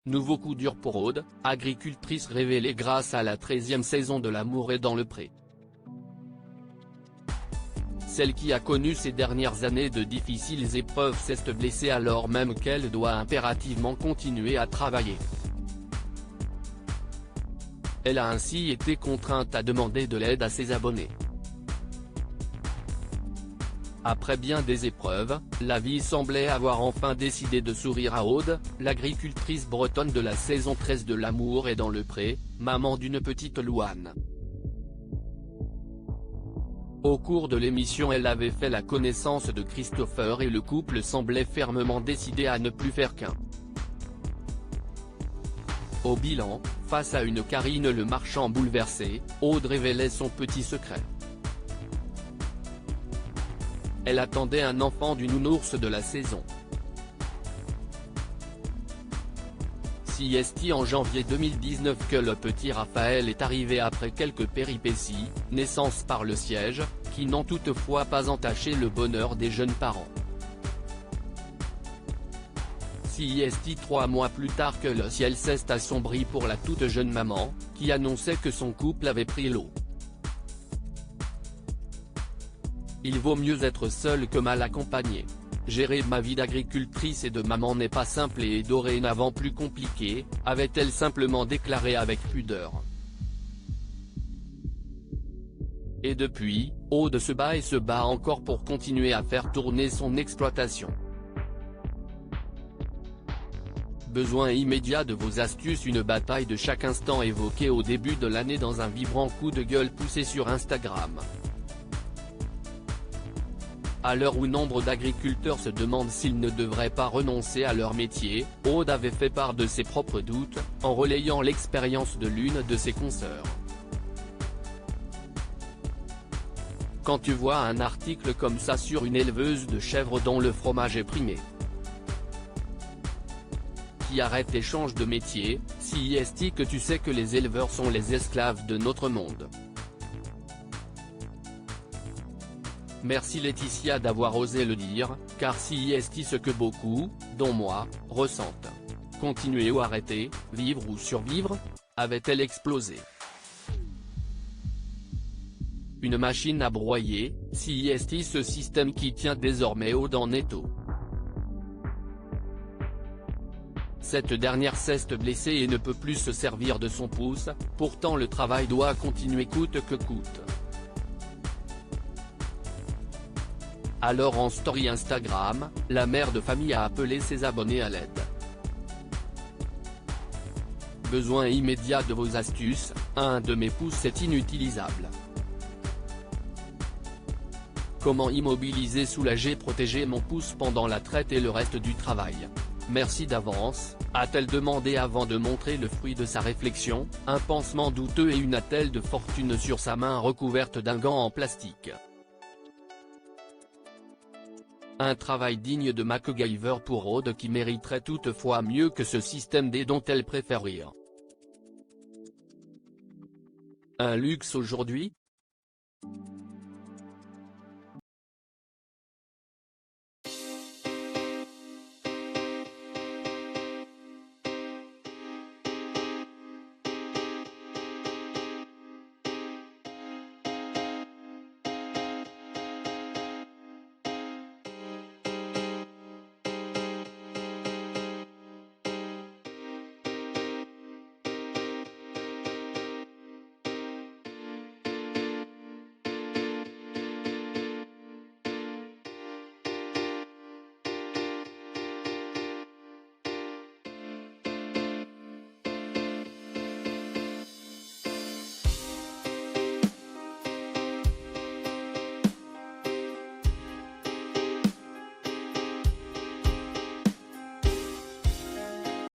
Nouveau coup dur pour Aude, agricultrice révélée grâce à la 13e saison de L'amour est dans le pré. Celle qui a connu ces dernières années de difficiles épreuves s'est blessée alors même qu'elle doit impérativement continuer à travailler. Elle a ainsi été contrainte à demander de l'aide à ses abonnés. Après bien des épreuves, la vie semblait avoir enfin décidé de sourire à Aude, l'agricultrice bretonne de la saison 13 de L'amour est dans le pré, maman d'une petite Louane. Au cours de l'émission elle avait fait la connaissance de Christopher et le couple semblait fermement décidé à ne plus faire qu'un. Au bilan, face à une Karine Le Marchand bouleversée, Aude révélait son petit secret. Elle attendait un enfant du nounours de la saison. Si est en janvier 2019 que le petit Raphaël est arrivé après quelques péripéties, naissance par le siège, qui n'ont toutefois pas entaché le bonheur des jeunes parents. Si est 3 mois plus tard que le ciel s'est assombri pour la toute jeune maman, qui annonçait que son couple avait pris l'eau. Il vaut mieux être seul que mal accompagné. Gérer ma vie d'agricultrice et de maman n'est pas simple et est dorénavant plus compliqué, avait-elle simplement déclaré avec pudeur. Et depuis, Aude se bat et se bat encore pour continuer à faire tourner son exploitation. Besoin immédiat de vos astuces. Une bataille de chaque instant évoquée au début de l'année dans un vibrant coup de gueule poussé sur Instagram. À l'heure où nombre d'agriculteurs se demandent s'ils ne devraient pas renoncer à leur métier, Aude avait fait part de ses propres doutes, en relayant l'expérience de l'une de ses consoeurs. Quand tu vois un article comme ça sur une éleveuse de chèvres dont le fromage est primé, qui arrête et change de métier, si est que tu sais que les éleveurs sont les esclaves de notre monde. Merci Laetitia d'avoir osé le dire, car si est ce que beaucoup, dont moi, ressentent. Continuer ou arrêter, vivre ou survivre ? Avait-elle explosé. Une machine à broyer, si est ce système qui tient désormais Aude en étau. Cette dernière s'est blessée et ne peut plus se servir de son pouce, pourtant le travail doit continuer coûte que coûte. Alors en story Instagram, la mère de famille a appelé ses abonnés à l'aide. Besoin immédiat de vos astuces, un de mes pouces est inutilisable. Comment immobiliser, soulager, protéger mon pouce pendant la traite et le reste du travail? Merci d'avance, a-t-elle demandé avant de montrer le fruit de sa réflexion, un pansement douteux et une attelle de fortune sur sa main recouverte d'un gant en plastique. Un travail digne de MacGyver pour Aude qui mériterait toutefois mieux que ce système D dont elle préfère rire. Un luxe aujourd'hui ?